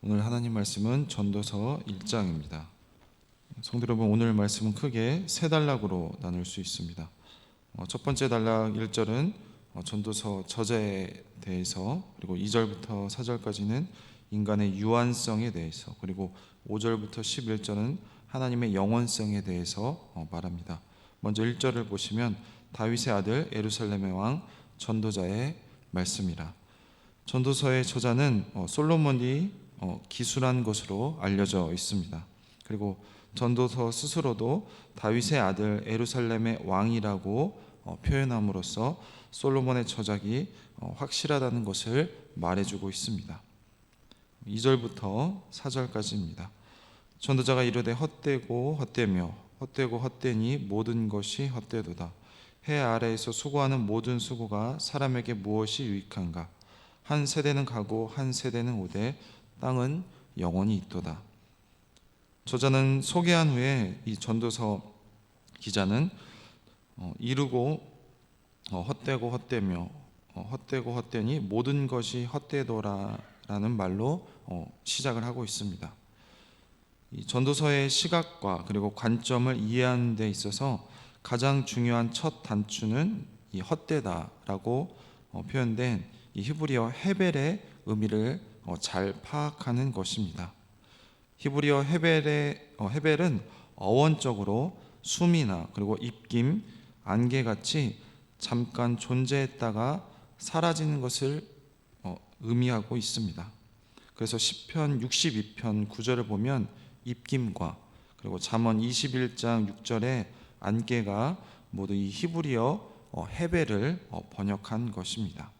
오늘 하나님 말씀은 전도서 1장입니다. 성도 여러분, 오늘 말씀은 크게 세 단락으로 나눌 수 있습니다. 첫 번째 단락 1절은 전도서 저자에 대해서, 그리고 2절부터 4절까지는 인간의 유한성에 대해서, 그리고 5절부터 11절은 하나님의 영원성에 대해서 말합니다. 먼저 1절을 보시면 다윗의 아들 예루살렘의 왕 전도자의 말씀이라. 전도서의 저자는 솔로몬이 기술한 것으로 알려져 있습니다. 그리고 전도서 스스로도 다윗의 아들 예루살렘의 왕이라고 표현함으로써 솔로몬의 저작이 확실하다는 것을 말해주고 있습니다. 2절부터 4절까지입니다. 전도자가 이르되 헛되고 헛되며 헛되고 헛되니 모든 것이 헛되도다. 해 아래에서 수고하는 모든 수고가 사람에게 무엇이 유익한가? 한 세대는 가고 한 세대는 오되 땅은 영원히 있도다. 저자는 소개한 후에 이 전도서 기자는 이르고 헛되고 헛되며 헛되고 헛되니 모든 것이 헛되도라라는 말로 시작을 하고 있습니다. 이 전도서의 시각과 그리고 관점을 이해하는 데 있어서 가장 중요한 첫 단추는 이 헛되다라고 표현된 이 히브리어 헤벨의 의미를 잘 파악하는 것입니다. 히브리어 헤벨은 어원적으로 숨이나 그리고 입김, 안개같이 잠깐 존재했다가 사라지는 것을 의미하고 있습니다. 그래서 시편 62편 9절을 보면 입김과 그리고 잠언 21장 6절에 안개가 모두 이 히브리어 헤벨을 번역한 것입니다.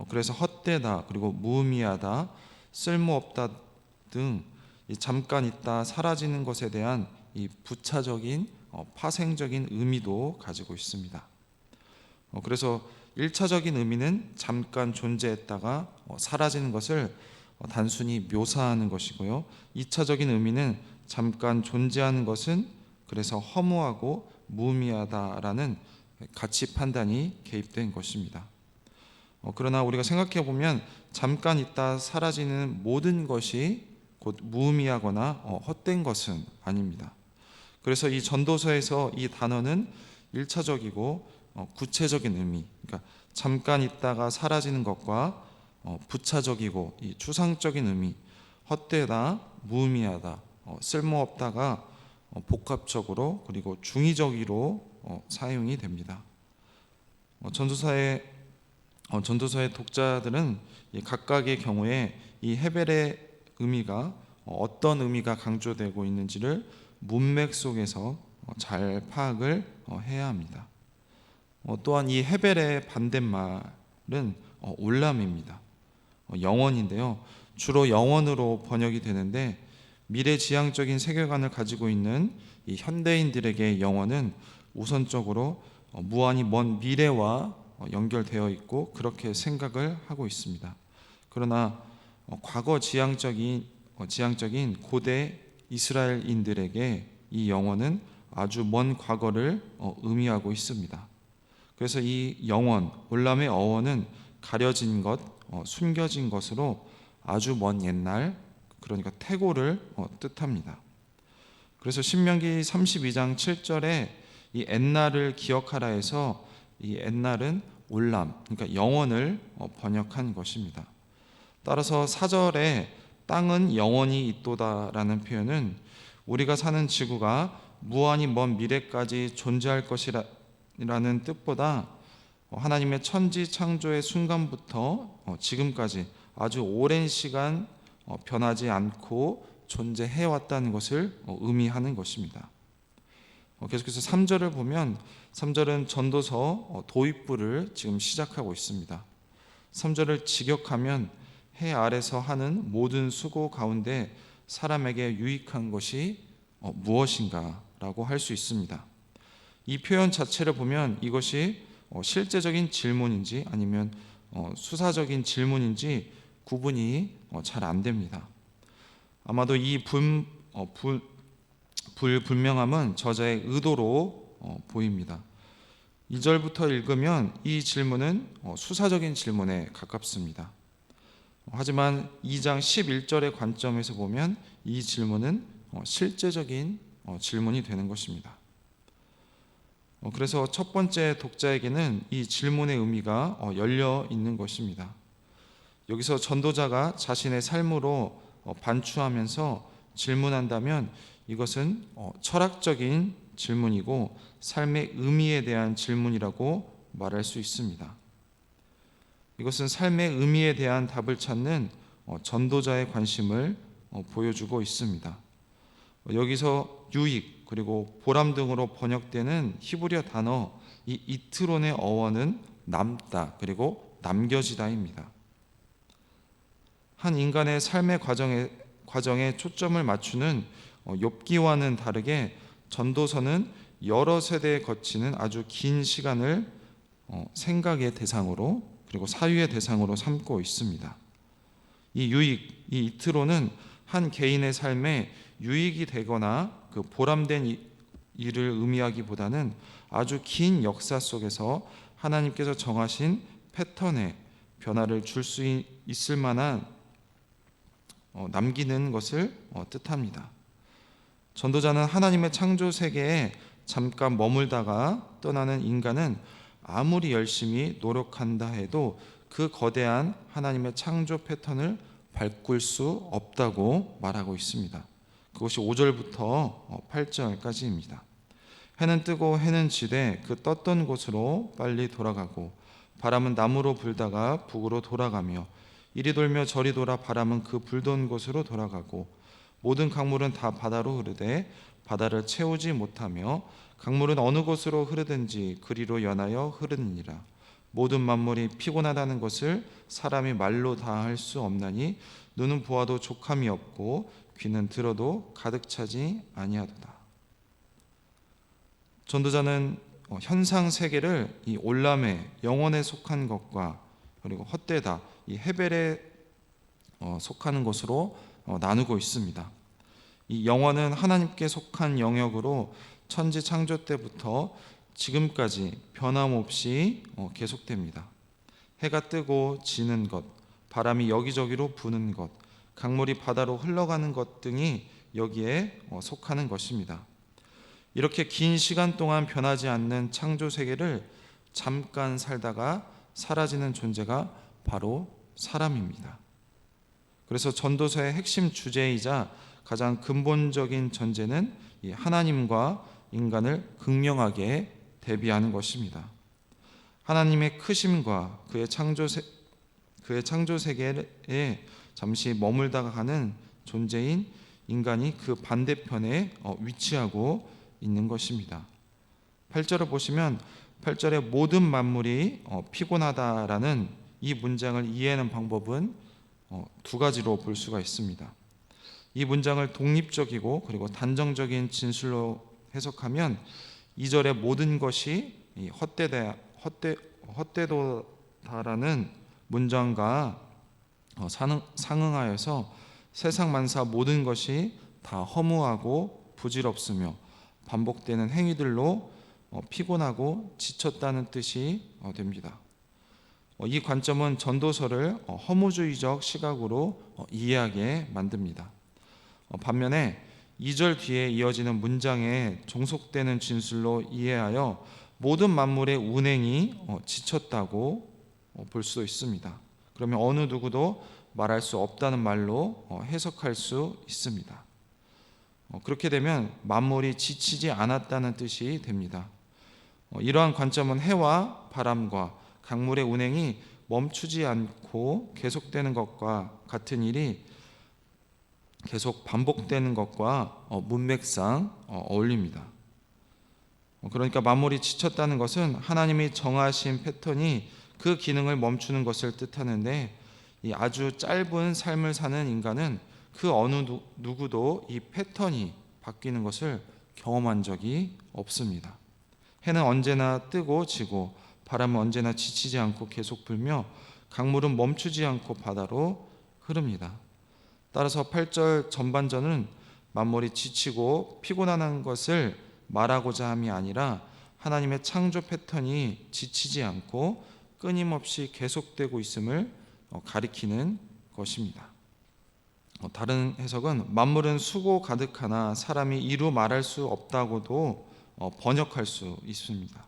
그래서 헛되다, 그리고 무의미하다, 쓸모없다 등 잠깐 있다 사라지는 것에 대한 이 부차적인 파생적인 의미도 가지고 있습니다. 그래서 1차적인 의미는 잠깐 존재했다가 사라지는 것을 단순히 묘사하는 것이고요. 2차적인 의미는 잠깐 존재하는 것은 그래서 허무하고 무의미하다라는 가치 판단이 개입된 것입니다. 그러나 우리가 생각해 보면 잠깐 있다 사라지는 모든 것이 곧 무의미하거나 헛된 것은 아닙니다. 그래서 이 전도서에서 이 단어는 1차적이고 구체적인 의미, 그러니까 잠깐 있다가 사라지는 것과 부차적이고 이 추상적인 의미, 헛되다, 무의미하다, 쓸모없다가 복합적으로 그리고 중의적으로 사용이 됩니다. 전도서의 독자들은 각각의 경우에 이 헤벨의 의미가 어떤 의미가 강조되고 있는지를 문맥 속에서 잘 파악을 해야 합니다. 또한 이 헤벨의 반대말은 올람입니다. 영원인데요. 주로 영원으로 번역이 되는데 미래지향적인 세계관을 가지고 있는 이 현대인들에게 영원은 우선적으로 무한히 먼 미래와 연결되어 있고 그렇게 생각을 하고 있습니다. 그러나 과거 지향적인 고대 이스라엘인들에게 이 영원은 아주 먼 과거를 의미하고 있습니다. 그래서 이 영원, 올람의 어원은 가려진 것, 숨겨진 것으로 아주 먼 옛날, 그러니까 태고를 뜻합니다. 그래서 신명기 32장 7절에 이 옛날을 기억하라 해서 이 옛날은 올람, 그러니까 영원을 번역한 것입니다. 따라서 4절에 땅은 영원히 있도다라는 표현은 우리가 사는 지구가 무한히 먼 미래까지 존재할 것이라는 뜻보다 하나님의 천지 창조의 순간부터 지금까지 아주 오랜 시간 변하지 않고 존재해왔다는 것을 의미하는 것입니다. 계속해서 3절을 보면 3절은 전도서 도입부를 지금 시작하고 있습니다. 3절을 직역하면 해 아래서 하는 모든 수고 가운데 사람에게 유익한 것이 무엇인가 라고 할 수 있습니다. 이 표현 자체를 보면 이것이 실제적인 질문인지 아니면 수사적인 질문인지 구분이 잘 안 됩니다. 아마도 이 불분명함은 저자의 의도로 보입니다. 2절부터 읽으면 이 질문은 수사적인 질문에 가깝습니다. 하지만 2장 11절의 관점에서 보면 이 질문은 실제적인 질문이 되는 것입니다. 그래서 첫 번째 독자에게는 이 질문의 의미가 열려 있는 것입니다. 여기서 전도자가 자신의 삶으로 반추하면서 질문한다면 이것은 철학적인 질문이고 삶의 의미에 대한 질문이라고 말할 수 있습니다. 이것은 삶의 의미에 대한 답을 찾는 전도자의 관심을 보여주고 있습니다. 여기서 유익 그리고 보람 등으로 번역되는 히브리어 단어 이 이트론의 어원은 남다 그리고 남겨지다입니다. 한 인간의 삶의 과정에 초점을 맞추는 욥기와는 다르게 전도서는 여러 세대에 거치는 아주 긴 시간을 생각의 대상으로 그리고 사유의 대상으로 삼고 있습니다. 이 유익, 이 이트로는 한 개인의 삶에 유익이 되거나 그 보람된 일을 의미하기보다는 아주 긴 역사 속에서 하나님께서 정하신 패턴에 변화를 줄 수 있을 만한 남기는 것을 뜻합니다. 전도자는 하나님의 창조 세계에 잠깐 머물다가 떠나는 인간은 아무리 열심히 노력한다 해도 그 거대한 하나님의 창조 패턴을 바꿀 수 없다고 말하고 있습니다. 그것이 5절부터 8절까지입니다. 해는 뜨고 해는 지되 그 떴던 곳으로 빨리 돌아가고 바람은 남으로 불다가 북으로 돌아가며 이리 돌며 저리 돌아 바람은 그 불던 곳으로 돌아가고 모든 강물은 다 바다로 흐르되 바다를 채우지 못하며 강물은 어느 곳으로 흐르든지 그리로 연하여 흐르느니라. 모든 만물이 피곤하다는 것을 사람이 말로 다 할 수 없나니 눈은 보아도 족함이 없고 귀는 들어도 가득 차지 아니하도다. 전도자는 현상 세계를 이 올람의 영혼에 속한 것과 그리고 헛되다 이 헤벨에 속하는 것으로 나누고 있습니다. 이 영혼은 하나님께 속한 영역으로 천지 창조 때부터 지금까지 변함없이 계속됩니다. 해가 뜨고 지는 것, 바람이 여기저기로 부는 것, 강물이 바다로 흘러가는 것 등이 여기에 속하는 것입니다. 이렇게 긴 시간 동안 변하지 않는 창조 세계를 잠깐 살다가 사라지는 존재가 바로 사람입니다. 그래서 전도서의 핵심 주제이자 가장 근본적인 전제는 이 하나님과 인간을 극명하게 대비하는 것입니다. 하나님의 크심과 그의 창조 세계에 잠시 머물다가 가는 존재인 인간이 그 반대편에 위치하고 있는 것입니다. 8절을 보시면 8절에 모든 만물이 피곤하다라는 이 문장을 이해하는 방법은 두 가지로 볼 수가 있습니다. 이 문장을 독립적이고 그리고 단정적인 진술로 해석하면 2절의 모든 것이 헛되도다라는 문장과 상응하여서 세상 만사 모든 것이 다 허무하고 부질없으며 반복되는 행위들로 피곤하고 지쳤다는 뜻이 됩니다. 이 관점은 전도서를 허무주의적 시각으로 이해하게 만듭니다. 반면에 2절 뒤에 이어지는 문장에 종속되는 진술로 이해하여 모든 만물의 운행이 지쳤다고 볼 수 있습니다. 그러면 어느 누구도 말할 수 없다는 말로 해석할 수 있습니다. 그렇게 되면 만물이 지치지 않았다는 뜻이 됩니다. 이러한 관점은 해와 바람과 강물의 운행이 멈추지 않고 계속되는 것과 같은 일이 계속 반복되는 것과 문맥상 어울립니다. 그러니까 만물이 지쳤다는 것은 하나님이 정하신 패턴이 그 기능을 멈추는 것을 뜻하는데 이 아주 짧은 삶을 사는 인간은 그 어느 누구도 이 패턴이 바뀌는 것을 경험한 적이 없습니다. 해는 언제나 뜨고 지고 바람은 언제나 지치지 않고 계속 불며 강물은 멈추지 않고 바다로 흐릅니다. 따라서 8절 전반전은 만물이 지치고 피곤하는 것을 말하고자 함이 아니라 하나님의 창조 패턴이 지치지 않고 끊임없이 계속되고 있음을 가리키는 것입니다. 다른 해석은 만물은 수고 가득하나 사람이 이루 말할 수 없다고도 번역할 수 있습니다.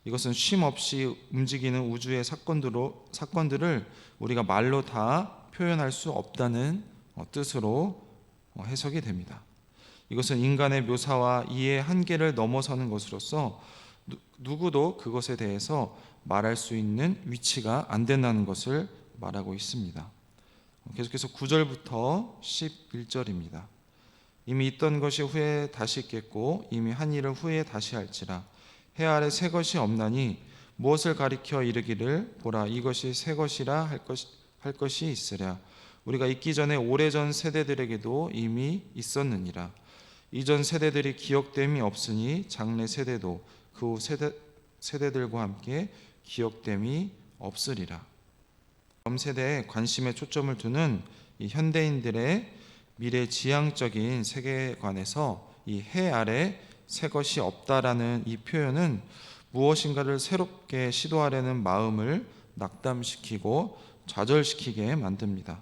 이것은 쉼 없이 움직이는 우주의 사건들을 우리가 말로 다 표현할 수 없다는 뜻으로 해석이 됩니다. 이것은 인간의 묘사와 이해의 한계를 넘어서는 것으로서 누구도 그것에 대해서 말할 수 있는 위치가 안 된다는 것을 말하고 있습니다. 계속해서 9절부터 11절입니다. 이미 있던 것이 후에 다시 있겠고 이미 한 일을 후에 다시 할지라. 해 아래 새 것이 없나니 무엇을 가리켜 이르기를 보라 이것이 새 것이라 할 것이 있으랴. 우리가 있기 전에 오래전 세대들에게도 이미 있었느니라. 이전 세대들이 기억됨이 없으니 장래 세대도 그 후 세대들과 함께 기억됨이 없으리라. 다음 세대에 관심의 초점을 두는 이 현대인들의 미래지향적인 세계관에서 이 해 아래 새 것이 없다라는 이 표현은 무엇인가를 새롭게 시도하려는 마음을 낙담시키고 좌절시키게 만듭니다.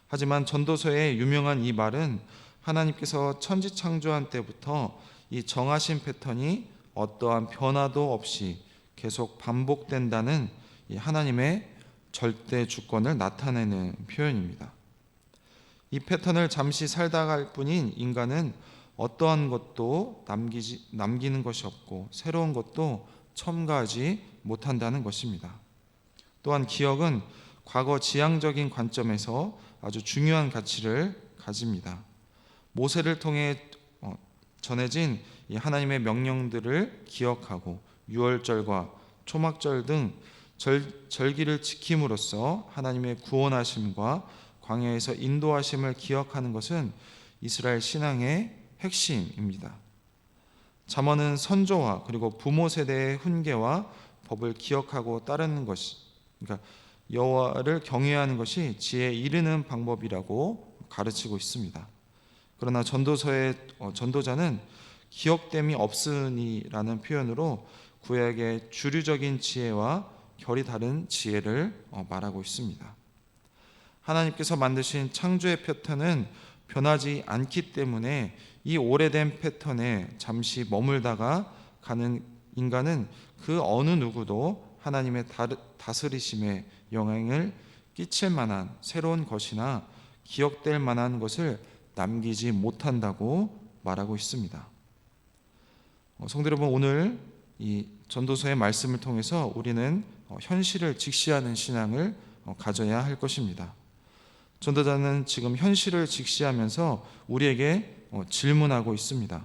하지만 전도서의 유명한 이 말은 하나님께서 천지 창조한 때부터 이 정하신 패턴이 어떠한 변화도 없이 계속 반복된다는 이 하나님의 절대 주권을 나타내는 표현입니다. 이 패턴을 잠시 살다 갈 뿐인 인간은 어떠한 것도 남기는 것이 없고 새로운 것도 첨가하지 못한다는 것입니다. 또한 기억은 과거 지향적인 관점에서 아주 중요한 가치를 가집니다. 모세를 통해 전해진 이 하나님의 명령들을 기억하고 유월절과 초막절 등 절기를 지킴으로써 하나님의 구원하심과 광야에서 인도하심을 기억하는 것은 이스라엘 신앙의 핵심입니다. 잠언은 선조와 그리고 부모 세대의 훈계와 법을 기억하고 따르는 것이, 그러니까 여호와를 경외하는 것이 지혜에 이르는 방법이라고 가르치고 있습니다. 그러나 전도서의 전도자는 기억됨이 없으니라는 표현으로 구약의 주류적인 지혜와 결이 다른 지혜를 말하고 있습니다. 하나님께서 만드신 창조의 패턴은 변하지 않기 때문에 이 오래된 패턴에 잠시 머물다가 가는 인간은 그 어느 누구도 하나님의 다스리심에 영향을 끼칠 만한 새로운 것이나 기억될 만한 것을 남기지 못한다고 말하고 있습니다. 성도 여러분, 오늘 이 전도서의 말씀을 통해서 우리는 현실을 직시하는 신앙을 가져야 할 것입니다. 전도자는 지금 현실을 직시하면서 우리에게 질문하고 있습니다.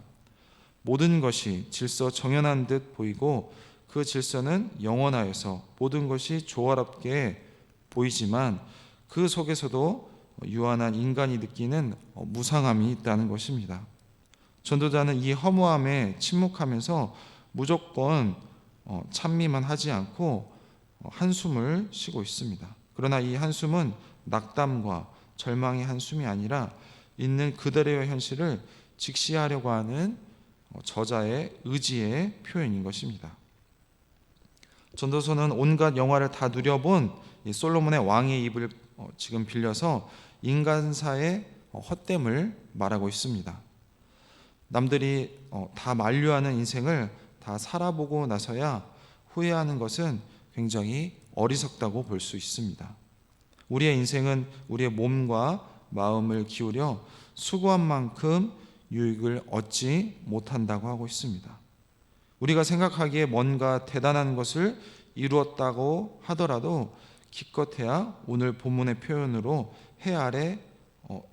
모든 것이 질서 정연한 듯 보이고 그 질서는 영원하여서 모든 것이 조화롭게 보이지만 그 속에서도 유한한 인간이 느끼는 무상함이 있다는 것입니다. 전도자는 이 허무함에 침묵하면서 무조건 찬미만 하지 않고 한숨을 쉬고 있습니다. 그러나 이 한숨은 낙담과 절망의 한숨이 아니라 있는 그대로의 현실을 직시하려고 하는 저자의 의지의 표현인 것입니다. 전도서는 온갖 영화를 다 누려본 솔로몬의 왕의 입을 지금 빌려서 인간사의 헛됨을 말하고 있습니다. 남들이 다 만류하는 인생을 다 살아보고 나서야 후회하는 것은 굉장히 어리석다고 볼 수 있습니다. 우리의 인생은 우리의 몸과 마음을 기울여 수고한 만큼 유익을 얻지 못한다고 하고 있습니다. 우리가 생각하기에 뭔가 대단한 것을 이루었다고 하더라도 기껏해야 오늘 본문의 표현으로 해 아래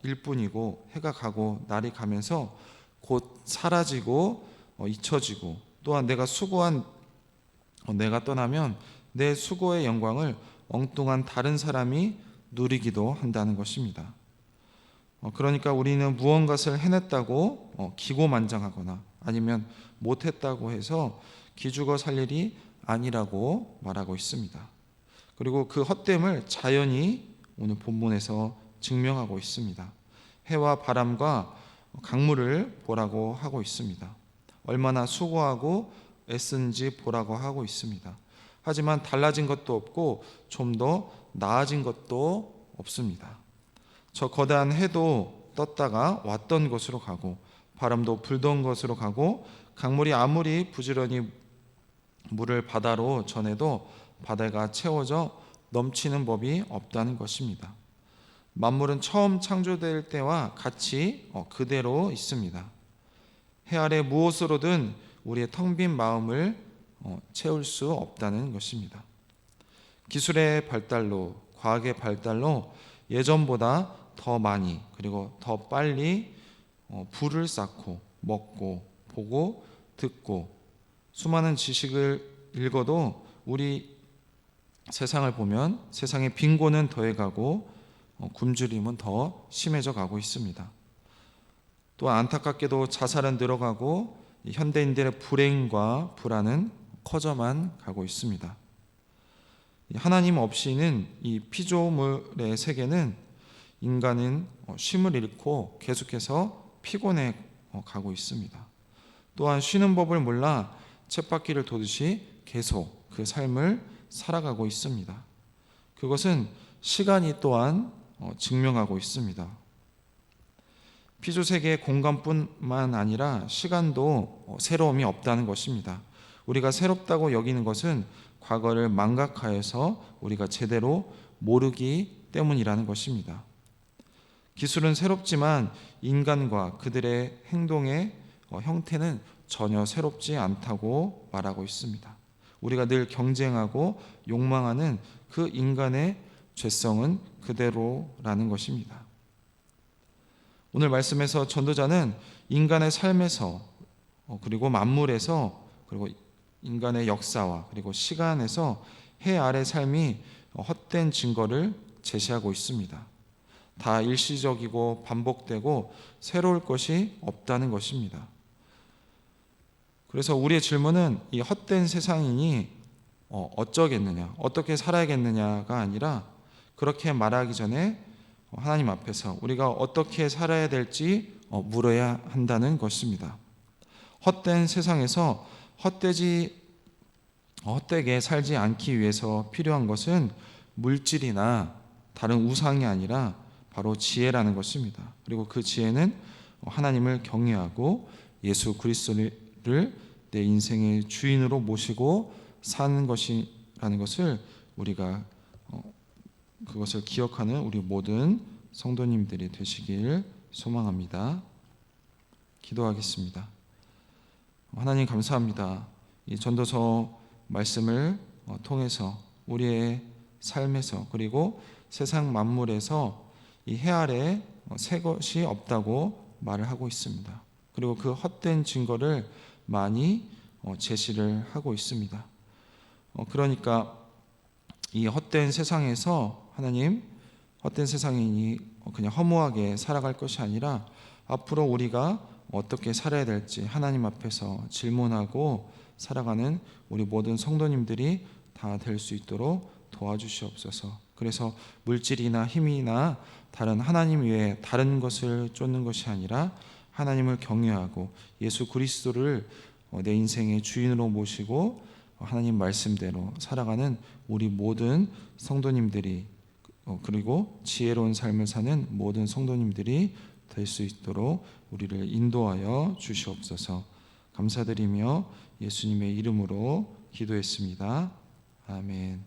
일뿐이고 해가 가고 날이 가면서 곧 사라지고 잊혀지고 또한 내가 수고한 내가 떠나면 내 수고의 영광을 엉뚱한 다른 사람이 누리기도 한다는 것입니다. 그러니까 우리는 무언가를 해냈다고 기고만장하거나 아니면 못했다고 해서 기죽어 살 일이 아니라고 말하고 있습니다. 그리고 그 헛됨을 자연이 오늘 본문에서 증명하고 있습니다. 해와 바람과 강물을 보라고 하고 있습니다. 얼마나 수고하고 애쓴지 보라고 하고 있습니다. 하지만 달라진 것도 없고 좀 더 나아진 것도 없습니다. 저 거대한 해도 떴다가 왔던 곳으로 가고 바람도 불던 곳으로 가고 강물이 아무리 부지런히 물을 바다로 전해도 바다가 채워져 넘치는 법이 없다는 것입니다. 만물은 처음 창조될 때와 같이 그대로 있습니다. 해 아래 무엇으로든 우리의 텅 빈 마음을 채울 수 없다는 것입니다. 기술의 발달로, 과학의 발달로 예전보다 더 많이 그리고 더 빨리 불을 쌓고 먹고 보고 듣고 수많은 지식을 읽어도 우리 세상을 보면 세상의 빈곤은 더해가고 굶주림은 더 심해져 가고 있습니다. 또 안타깝게도 자살은 늘어가고 현대인들의 불행과 불안은 커져만 가고 있습니다. 하나님 없이는 이 피조물의 세계는 인간은 쉼을 잃고 계속해서 피곤해 가고 있습니다. 또한 쉬는 법을 몰라 쳇바퀴를 도듯이 계속 그 삶을 살아가고 있습니다. 그것은 시간이 또한 증명하고 있습니다. 피조세계의 공간뿐만 아니라 시간도 새로움이 없다는 것입니다. 우리가 새롭다고 여기는 것은 과거를 망각하여서 우리가 제대로 모르기 때문이라는 것입니다. 기술은 새롭지만 인간과 그들의 행동의 형태는 전혀 새롭지 않다고 말하고 있습니다. 우리가 늘 경쟁하고 욕망하는 그 인간의 죄성은 그대로라는 것입니다. 오늘 말씀에서 전도자는 인간의 삶에서 그리고 만물에서 그리고 인간의 역사와 그리고 시간에서 해 아래 삶이 헛된 증거를 제시하고 있습니다. 다 일시적이고 반복되고 새로울 것이 없다는 것입니다. 그래서 우리의 질문은 이 헛된 세상이니 어쩌겠느냐, 어떻게 살아야겠느냐가 아니라 그렇게 말하기 전에 하나님 앞에서 우리가 어떻게 살아야 될지 물어야 한다는 것입니다. 헛된 세상에서 헛되게 살지 않기 위해서 필요한 것은 물질이나 다른 우상이 아니라 바로 지혜라는 것입니다. 그리고 그 지혜는 하나님을 경외하고 예수 그리스도를 내 인생의 주인으로 모시고 사는 것이라는 것을 우리가 그것을 기억하는 우리 모든 성도님들이 되시길 소망합니다. 기도하겠습니다. 하나님 감사합니다. 이 전도서 말씀을 통해서 우리의 삶에서 그리고 세상 만물에서 이 해 아래 새 것이 없다고 말을 하고 있습니다. 그리고 그 헛된 증거를 많이 제시를 하고 있습니다. 그러니까 이 헛된 세상에서 하나님 헛된 세상이니 그냥 허무하게 살아갈 것이 아니라 앞으로 우리가 어떻게 살아야 될지 하나님 앞에서 질문하고 살아가는 우리 모든 성도님들이 다 될 수 있도록 도와주시옵소서. 그래서 물질이나 힘이나 다른 하나님 외에 다른 것을 쫓는 것이 아니라 하나님을 경외하고 예수 그리스도를 내 인생의 주인으로 모시고 하나님 말씀대로 살아가는 우리 모든 성도님들이 그리고 지혜로운 삶을 사는 모든 성도님들이 될 수 있도록 우리를 인도하여 주시옵소서. 감사드리며 예수님의 이름으로 기도했습니다. 아멘.